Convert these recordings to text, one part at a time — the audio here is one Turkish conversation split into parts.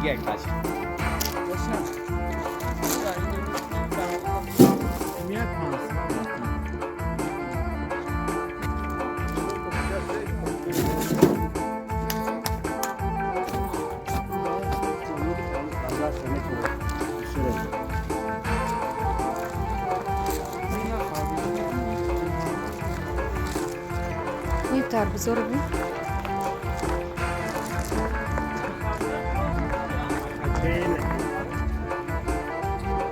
دیگه کاش Yeter Bozori bu.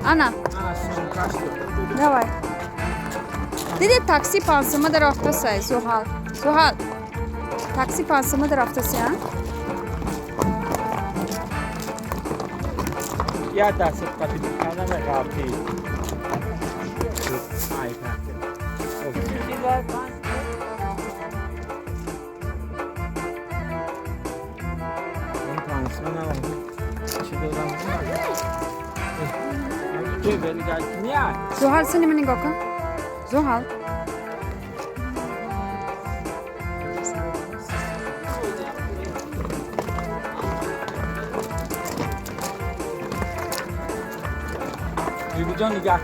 Ana. Давай. Dede taksi pansımı da raftası ay Suhal. Suhal. Taksi pansımı da raftası ha. या दस पति खाना में काफी आई था Suhal sen mi nigga kan? Suhal. Duygucan nigah